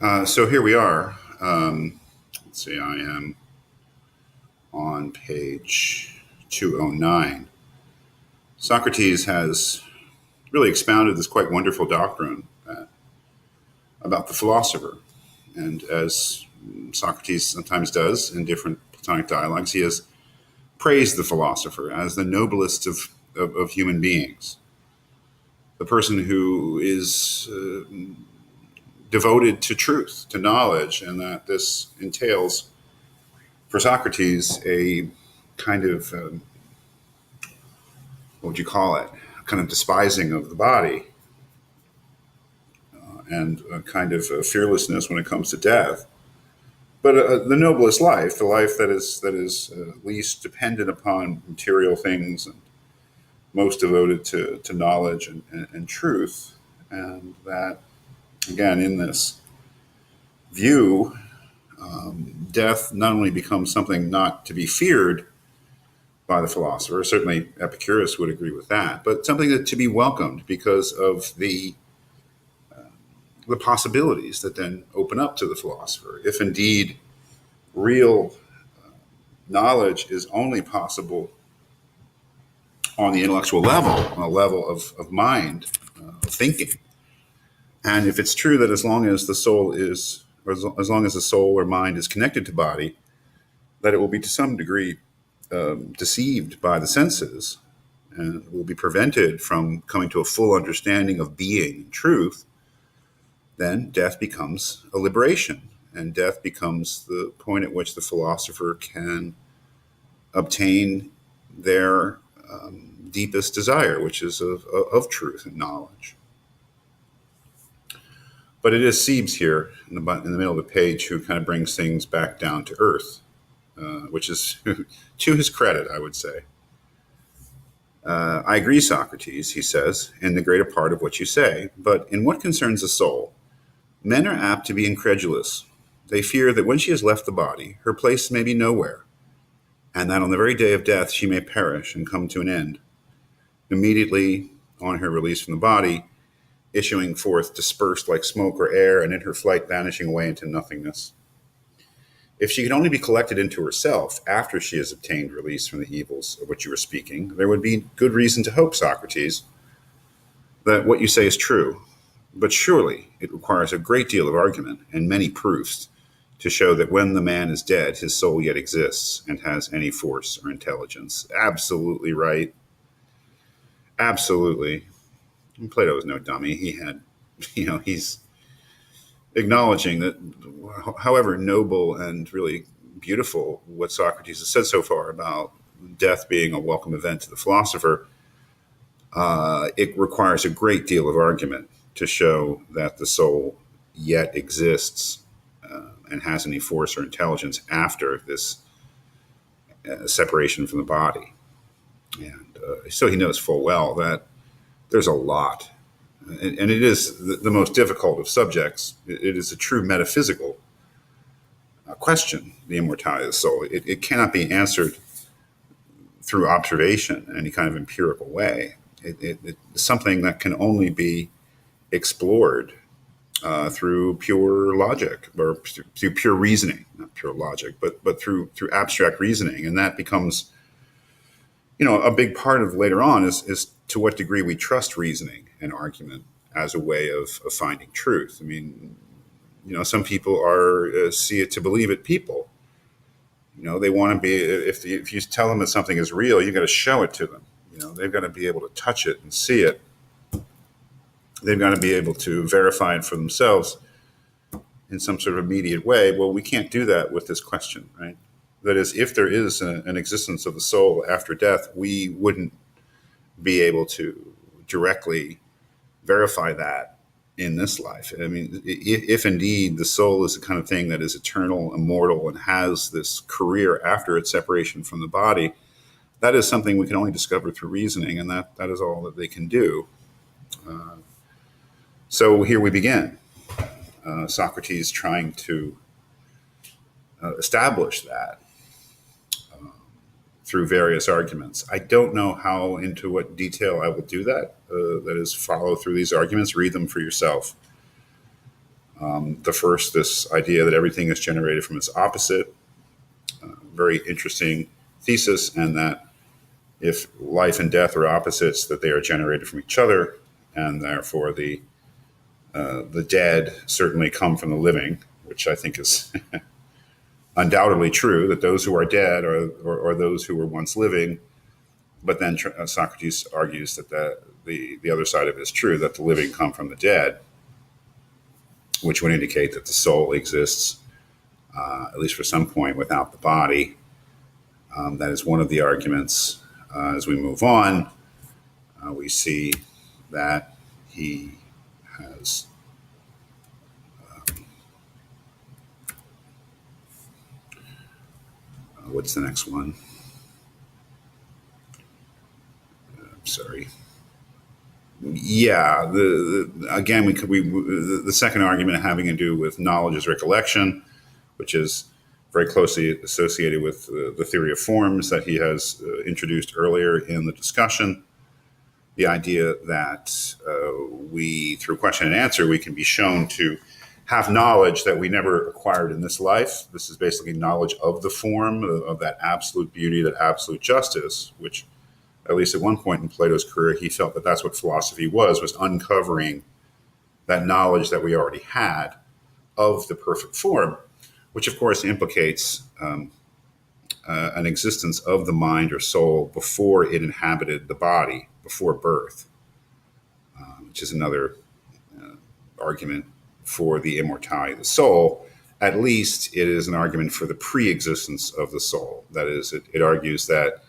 So here we are. Let's see, I am on page 209. Socrates has really expounded this quite wonderful doctrine about the philosopher. And as Socrates sometimes does in different Platonic dialogues, he has praised the philosopher as the noblest of human beings, the person who is devoted to truth, to knowledge, and that this entails for Socrates a kind of what would you call it? Kind of despising of the body and a kind of fearlessness when it comes to death. But the noblest life, the life that is least dependent upon material things and most devoted to knowledge and truth, and that again in this view, death not only becomes something not to be feared by the philosopher. Certainly, Epicurus would agree with that, but something that to be welcomed because of the possibilities that then open up to the philosopher. If indeed real knowledge is only possible on the intellectual level, on a level of mind, of thinking, and if it's true that as long as the soul is, or as long as the soul or mind is connected to body, that it will be to some degree deceived by the senses and will be prevented from coming to a full understanding of being and truth, then death becomes a liberation. And death becomes the point at which the philosopher can obtain their deepest desire, which is of truth and knowledge. But it is Siebes here in the middle of the page who kind of brings things back down to earth, which is to his credit, I would say. I agree, Socrates, he says, in the greater part of what you say, but in what concerns the soul, men are apt to be incredulous. They fear that when she has left the body, her place may be nowhere, and that on the very day of death she may perish and come to an end. Immediately on her release from the body, issuing forth dispersed like smoke or air, and in her flight vanishing away into nothingness. If she could only be collected into herself after she has obtained release from the evils of which you were speaking, there would be good reason to hope, Socrates, that what you say is true. But surely it requires a great deal of argument and many proofs to show that when the man is dead, his soul yet exists and has any force or intelligence. Absolutely right. Absolutely. And Plato was no dummy. He had, he's acknowledging that however noble and really beautiful what Socrates has said so far about death being a welcome event to the philosopher, it requires a great deal of argument to show that the soul yet exists and has any force or intelligence after this separation from the body. And so he knows full well that there's a lot. And it is the most difficult of subjects. It is a true metaphysical question, the immortality of the soul. It cannot be answered through observation in any kind of empirical way. It's something that can only be explored through pure logic or through pure reasoning, not pure logic, but through abstract reasoning. And that becomes, a big part of later on is to what degree we trust reasoning and argument as a way of finding truth. I mean, some people are see it to believe it people. They want to be, if you tell them that something is real, you got to show it to them. They've got to be able to touch it and see it. They've got to be able to verify it for themselves in some sort of immediate way. Well, we can't do that with this question, right? That is, if there is an existence of the soul after death, we wouldn't be able to directly verify that in this life. I mean, if indeed the soul is the kind of thing that is eternal, immortal, and has this career after its separation from the body, that is something we can only discover through reasoning, and that is all that they can do. So here we begin. Socrates trying to establish that through various arguments. I don't know how, into what detail I will do that. That is, follow through these arguments, read them for yourself. The first, this idea that everything is generated from its opposite, very interesting thesis, and that if life and death are opposites, that they are generated from each other, and therefore the dead certainly come from the living, which I think is undoubtedly true, that those who are dead are those who were once living. But then Socrates argues that the other side of it is true, that the living come from the dead, which would indicate that the soul exists, at least for some point, without the body. That is one of the arguments. As we move on, we see that he has what's the next one? Sorry. Yeah, again, the second argument having to do with knowledge as recollection, which is very closely associated with the theory of forms that he has introduced earlier in the discussion. The idea that we, through question and answer, we can be shown to have knowledge that we never acquired in this life. This is basically knowledge of the form, of that absolute beauty, that absolute justice, which, at least at one point in Plato's career, he felt that that's what philosophy was uncovering that knowledge that we already had of the perfect form, which of course implicates an existence of the mind or soul before it inhabited the body, before birth, which is another argument for the immortality of the soul. At least it is an argument for the pre-existence of the soul. That is, it argues that,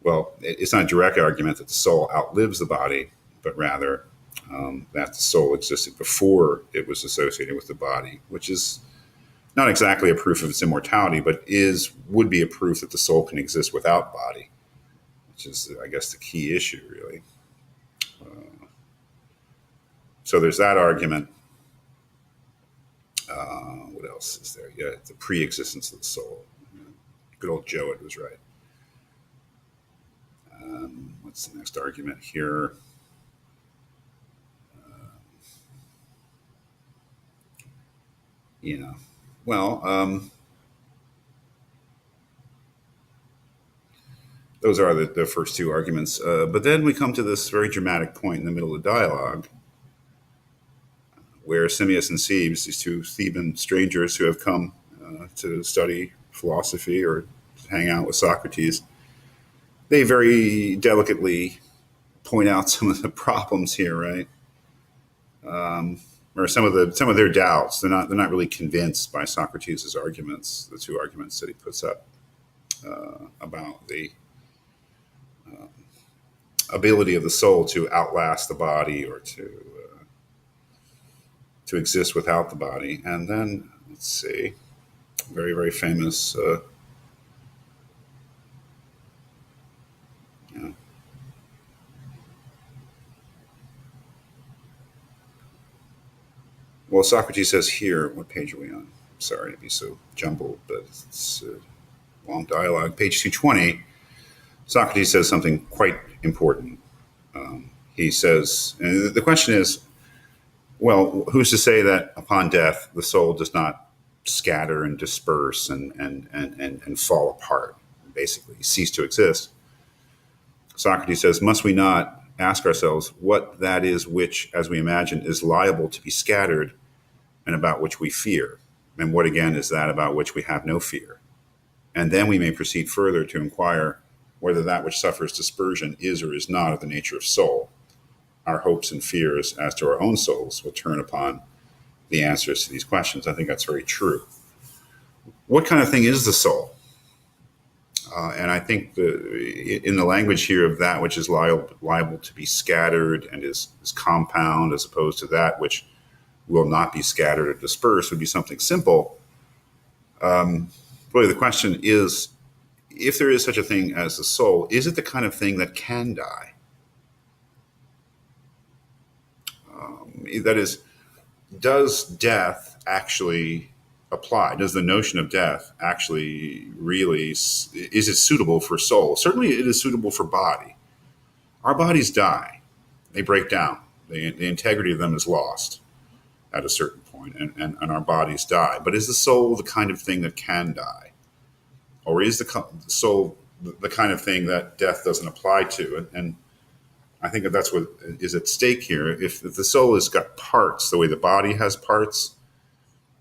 well, it's not a direct argument that the soul outlives the body, but rather that the soul existed before it was associated with the body, which is not exactly a proof of its immortality, but would be a proof that the soul can exist without body, which is, I guess, the key issue, really. So there's that argument. What else is there? Yeah, the pre-existence of the soul. Good old Jowett was right. What's the next argument here? Well, those are the first two arguments. But then we come to this very dramatic point in the middle of the dialogue, where Simmias and Cebes, these two Theban strangers who have come to study philosophy or hang out with Socrates, they very delicately point out some of the problems here, right? Or some of their doubts. They're not really convinced by Socrates' arguments, the two arguments that he puts up about the ability of the soul to outlast the body or to exist without the body. And then, let's see, very, very famous well, Socrates says here, what page are we on? Sorry to be so jumbled, but it's a long dialogue. Page 220, Socrates says something quite important. He says, and the question is, well, who's to say that upon death the soul does not scatter and disperse and fall apart, basically cease to exist? Socrates says, must we not ask ourselves what that is which, as we imagine, is liable to be scattered and about which we fear? And what, again, is that about which we have no fear? And then we may proceed further to inquire whether that which suffers dispersion is or is not of the nature of soul. Our hopes and fears as to our own souls will turn upon the answers to these questions. I think that's very true. What kind of thing is the soul? And I think in the language here of that which is liable to be scattered and is compound, as opposed to that which will not be scattered or dispersed, would be something simple. Really, the question is, if there is such a thing as the soul, is it the kind of thing that can die? That is, does death actually apply? Does the notion of death actually really, is it suitable for soul? Certainly it is suitable for body. Our bodies die. They break down. The integrity of them is lost at a certain point. point, and our bodies die. But is the soul the kind of thing that can die? Or is the soul the kind of thing that death doesn't apply to? And I think that that's what is at stake here. If the soul has got parts, the way the body has parts,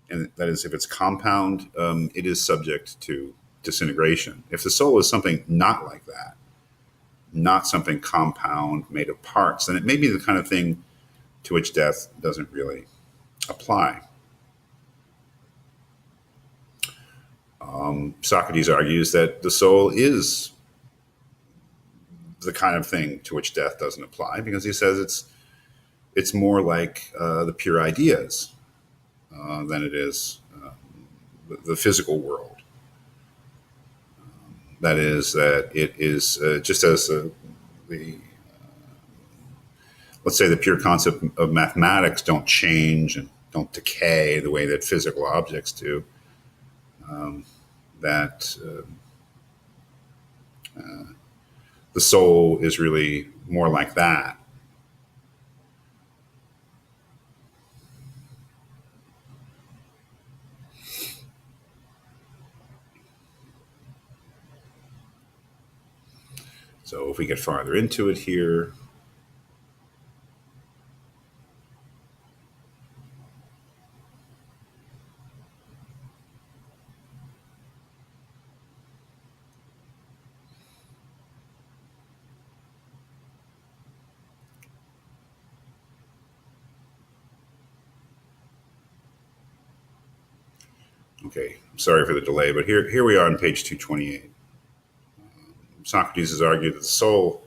and that is, if it's compound, it is subject to disintegration. If the soul is something not like that, not something compound made of parts, then it may be the kind of thing to which death doesn't really apply. Socrates argues that the soul is the kind of thing to which death doesn't apply, because he says it's more like the pure ideas than it is the physical world. That is, that it is just as the let's say the pure concept of mathematics don't change and don't decay the way that physical objects do. That the soul is really more like that. So if we get farther into it here, okay, sorry for the delay, but here we are on page 228. Socrates has argued that the soul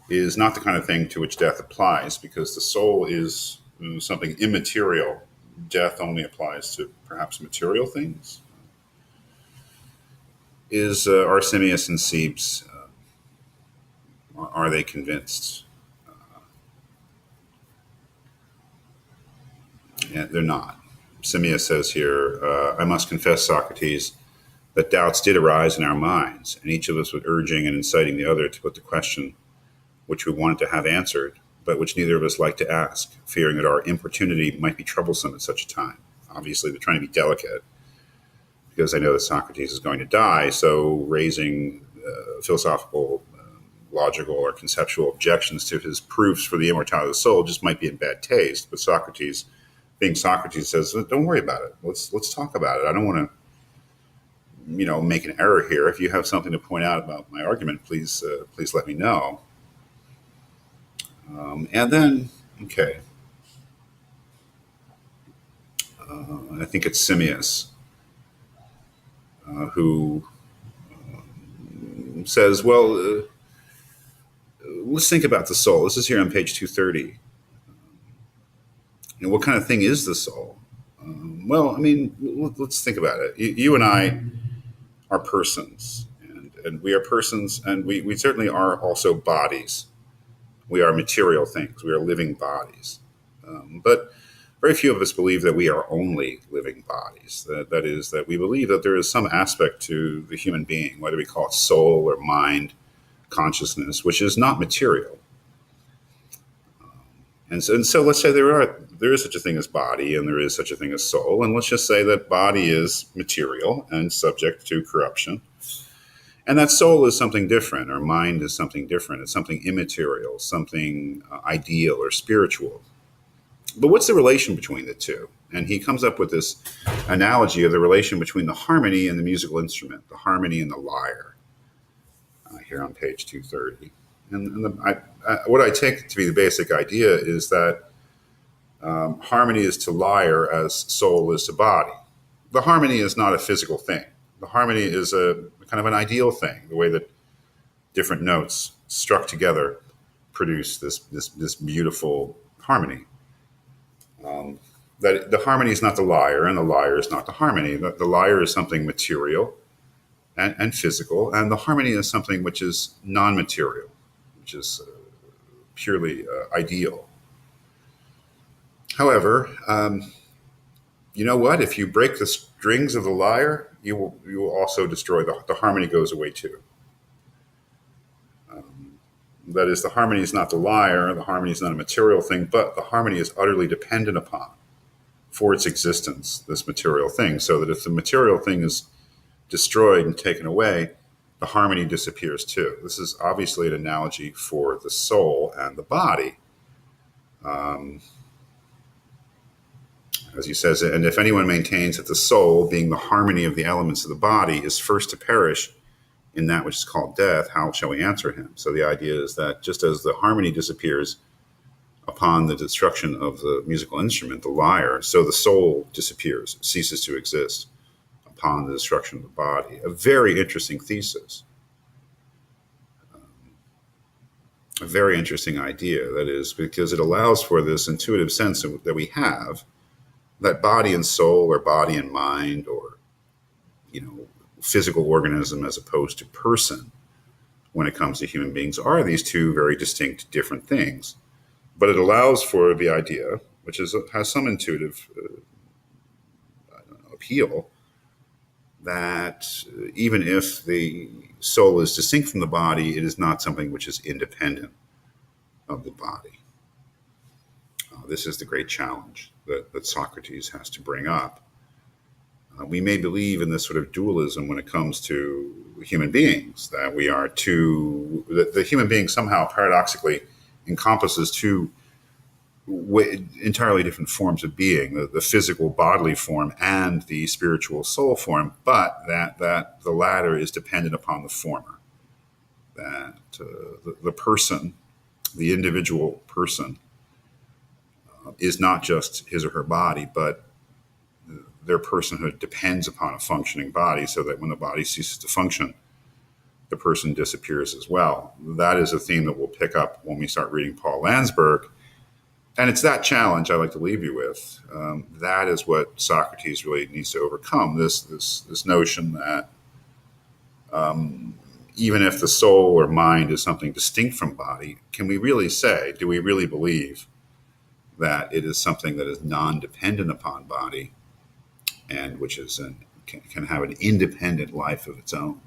is not the kind of thing to which death applies, because the soul is something immaterial. Death only applies to perhaps material things. Is Arsenius and Sebes, are they convinced? Yeah, they're not. Simmias says here, I must confess, Socrates, that doubts did arise in our minds, and each of us was urging and inciting the other to put the question which we wanted to have answered, but which neither of us liked to ask, fearing that our importunity might be troublesome at such a time. Obviously, they're trying to be delicate, because they know that Socrates is going to die, so raising philosophical, logical, or conceptual objections to his proofs for the immortality of the soul just might be in bad taste. But Socrates, being Socrates, says, "Don't worry about it. Let's talk about it. I don't want to, make an error here. If you have something to point out about my argument, please let me know." And then, okay, I think it's Simmias who says, well, let's think about the soul. This is here on page 230. What kind of thing is the soul? Well, I mean, let's think about it. You and I are persons, and we are persons, and we certainly are also bodies. We are material things. We are living bodies. But very few of us believe that we are only living bodies. That is, that we believe that there is some aspect to the human being, whether we call it soul or mind, consciousness, which is not material. And so let's say there is such a thing as body, and there is such a thing as soul, and let's just say that body is material and subject to corruption, and that soul is something different, or mind is something different. It's something immaterial, something ideal or spiritual. But what's the relation between the two? And he comes up with this analogy of the relation between the harmony and the musical instrument, the harmony and the lyre, here on page 230. What I take to be the basic idea is that harmony is to lyre as soul is to body. The harmony is not a physical thing. The harmony is a kind of an ideal thing, the way that different notes struck together produce this beautiful harmony. That the harmony is not the lyre, and the lyre is not the harmony. The lyre is something material and physical, and the harmony is something which is non-material, which is purely ideal. However, you know what? If you break the strings of the lyre, you will also destroy the harmony. Goes away too. That is, the harmony is not the lyre. The harmony is not a material thing, but the harmony is utterly dependent upon for its existence, this material thing, so that if the material thing is destroyed and taken away, the harmony disappears too. This is obviously an analogy for the soul and the body. As he says, and if anyone maintains that the soul, being the harmony of the elements of the body, is first to perish in that which is called death, how shall we answer him? So the idea is that just as the harmony disappears upon the destruction of the musical instrument, the lyre, so the soul disappears, ceases to exist upon the destruction of the body. A very interesting thesis. A very interesting idea, that is, because it allows for this intuitive sense that we have that body and soul, or body and mind, or physical organism as opposed to person, when it comes to human beings, are these two very distinct, different things. But it allows for the idea, which has some intuitive appeal, that even if the soul is distinct from the body, it is not something which is independent of the body. This is the great challenge that Socrates has to bring up. We may believe in this sort of dualism when it comes to human beings, that we are two, that the human being somehow paradoxically encompasses two entirely different forms of being, the physical bodily form and the spiritual soul form, but that the latter is dependent upon the former, that the person, the individual person, is not just his or her body, but their personhood depends upon a functioning body, so that when the body ceases to function, the person disappears as well. That is a theme that we'll pick up when we start reading Paul Landsberg. And it's that challenge I like to leave you with. That is what Socrates really needs to overcome, this notion that even if the soul or mind is something distinct from body, can we really say, do we really believe that it is something that is non-dependent upon body, and which is can have an independent life of its own?